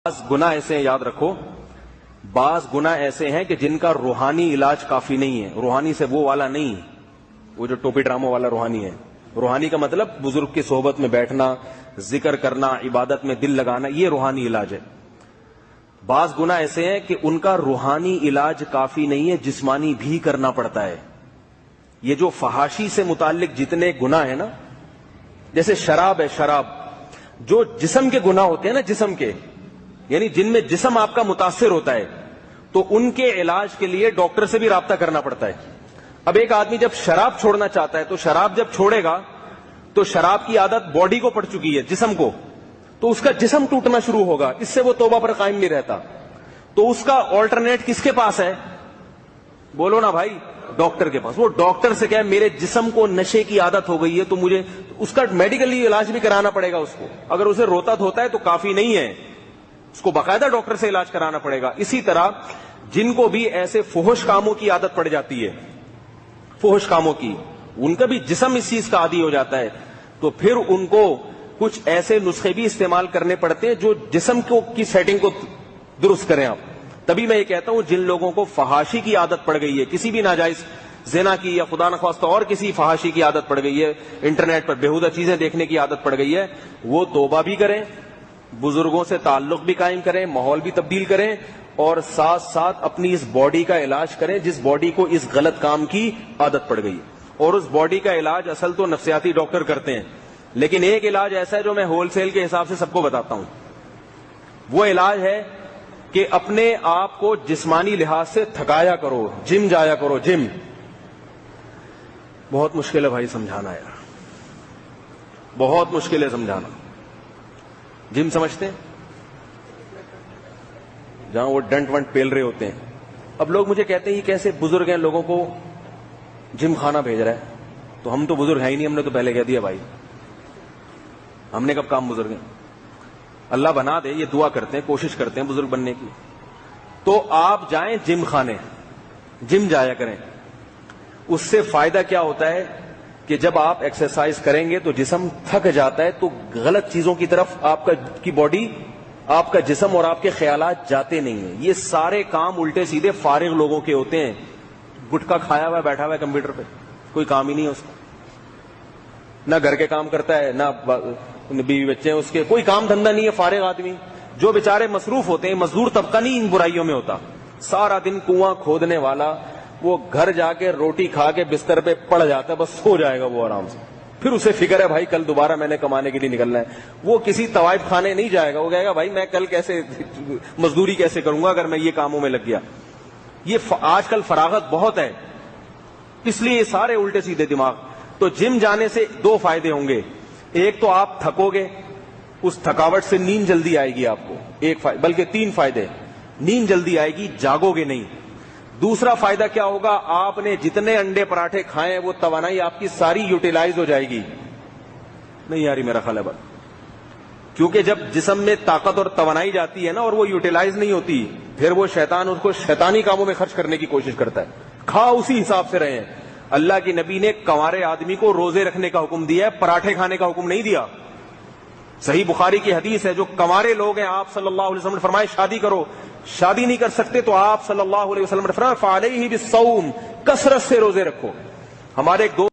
بعض گناہ ایسے ہیں، یاد رکھو، بعض گناہ ایسے ہیں کہ جن کا روحانی علاج کافی نہیں ہے. روحانی سے وہ والا نہیں، وہ جو ٹوپی ڈراموں والا روحانی ہے. روحانی کا مطلب بزرگ کی صحبت میں بیٹھنا، ذکر کرنا، عبادت میں دل لگانا، یہ روحانی علاج ہے. بعض گناہ ایسے ہیں کہ ان کا روحانی علاج کافی نہیں ہے، جسمانی بھی کرنا پڑتا ہے. یہ جو فحاشی سے متعلق جتنے گناہ ہیں نا، جیسے شراب ہے، شراب جو جسم کے گناہ ہوتے ہیں نا، جسم کے، یعنی جن میں جسم آپ کا متاثر ہوتا ہے، تو ان کے علاج کے لیے ڈاکٹر سے بھی رابطہ کرنا پڑتا ہے. اب ایک آدمی جب شراب چھوڑنا چاہتا ہے تو شراب جب چھوڑے گا تو شراب کی عادت باڈی کو پڑ چکی ہے، جسم کو، تو اس کا جسم ٹوٹنا شروع ہوگا، اس سے وہ توبہ پر قائم نہیں رہتا. تو اس کا آلٹرنیٹ کس کے پاس ہے؟ بولو نا بھائی، ڈاکٹر کے پاس. وہ ڈاکٹر سے کہے میرے جسم کو نشے کی عادت ہو گئی ہے تو مجھے اس کا میڈیکلی علاج بھی کرانا پڑے گا. اس کو اگر اسے روتا دھوتا ہے تو کافی نہیں ہے، اس کو باقاعدہ ڈاکٹر سے علاج کرانا پڑے گا. اسی طرح جن کو بھی ایسے فحش کاموں کی عادت پڑ جاتی ہے، فحش کاموں کی، ان کا بھی جسم اس چیز کا عادی ہو جاتا ہے، تو پھر ان کو کچھ ایسے نسخے بھی استعمال کرنے پڑتے ہیں جو جسم کی سیٹنگ کو درست کریں. آپ تبھی میں یہ کہتا ہوں جن لوگوں کو فحاشی کی عادت پڑ گئی ہے، کسی بھی ناجائز زنا کی یا خدا نخواستہ اور کسی فحاشی کی عادت پڑ گئی ہے، انٹرنیٹ پر بےہودہ چیزیں دیکھنے کی عادت پڑ گئی ہے، وہ توبہ بھی کریں، بزرگوں سے تعلق بھی قائم کریں، ماحول بھی تبدیل کریں، اور ساتھ ساتھ اپنی اس باڈی کا علاج کریں جس باڈی کو اس غلط کام کی عادت پڑ گئی. اور اس باڈی کا علاج اصل تو نفسیاتی ڈاکٹر کرتے ہیں، لیکن ایک علاج ایسا ہے جو میں ہول سیل کے حساب سے سب کو بتاتا ہوں. وہ علاج ہے کہ اپنے آپ کو جسمانی لحاظ سے تھکایا کرو، جم جایا کرو. جم بہت مشکل ہے بھائی سمجھانا، یار بہت مشکل ہے سمجھانا. جم سمجھتے ہیں جہاں وہ ڈنٹ ونٹ پیل رہے ہوتے ہیں. اب لوگ مجھے کہتے ہیں یہ کیسے بزرگ ہیں لوگوں کو جم خانہ بھیج رہا ہے. تو ہم تو بزرگ ہیں ہی نہیں، ہم نے تو پہلے کہہ دیا بھائی، ہم نے کب کام بزرگ ہیں. اللہ بنا دے، یہ دعا کرتے ہیں، کوشش کرتے ہیں بزرگ بننے کی. تو آپ جائیں جم خانے، جم جایا کریں. اس سے فائدہ کیا ہوتا ہے کہ جب آپ ایکسرسائز کریں گے تو جسم تھک جاتا ہے، تو غلط چیزوں کی طرف آپ کی باڈی، آپ کا جسم اور آپ کے خیالات جاتے نہیں ہیں. یہ سارے کام الٹے سیدھے فارغ لوگوں کے ہوتے ہیں. گٹکا کھایا ہوا ہے، بیٹھا ہوا ہے کمپیوٹر پہ، کوئی کام ہی نہیں ہے اس کا، نہ گھر کے کام کرتا ہے، نہ بیوی بچے ہیں اس کے، کوئی کام دھندا نہیں ہے. فارغ آدمی جو بیچارے مصروف ہوتے ہیں، مزدور طبقہ نہیں ان برائیوں میں ہوتا. سارا دن کنواں کھودنے والا وہ گھر جا کے روٹی کھا کے بستر پہ پڑ جاتا ہے، بس سو جائے گا وہ آرام سے. پھر اسے فکر ہے بھائی کل دوبارہ میں نے کمانے کے لیے نکلنا ہے. وہ کسی طوائف خانے نہیں جائے گا، وہ کہے گا بھائی میں کل کیسے مزدوری کیسے کروں گا اگر میں یہ کاموں میں لگ گیا. یہ آج کل فراغت بہت ہے، اس لیے یہ سارے الٹے سیدھے دماغ. تو جم جانے سے دو فائدے ہوں گے. ایک تو آپ تھکو گے، اس تھکاوٹ سے نیند جلدی آئے گی آپ کو، بلکہ 3 فائدے. نیند جلدی آئے گی، جاگو گے نہیں. دوسرا فائدہ کیا ہوگا، آپ نے جتنے انڈے پراٹھے کھائے ہیں وہ توانائی آپ کی ساری یوٹیلائز ہو جائے گی. نہیں یاری میرا خیال ہے بات، کیونکہ جب جسم میں طاقت اور توانائی جاتی ہے نا اور وہ یوٹیلائز نہیں ہوتی، پھر وہ شیطان اس کو شیطانی کاموں میں خرچ کرنے کی کوشش کرتا ہے. کھاؤ اسی حساب سے رہیں. اللہ کی نبی نے کنوارے آدمی کو روزے رکھنے کا حکم دیا ہے، پراٹھے کھانے کا حکم نہیں دیا. صحیح بخاری کی حدیث ہے، جو کنوارے لوگ ہیں آپ صلی اللہ علیہ وسلم نے فرمایا شادی کرو، شادی نہیں کر سکتے تو آپ صلی اللہ علیہ وسلم نے فرمایا فعلیہ بالصوم، کثرت سے روزے رکھو. ہمارے ایک دوست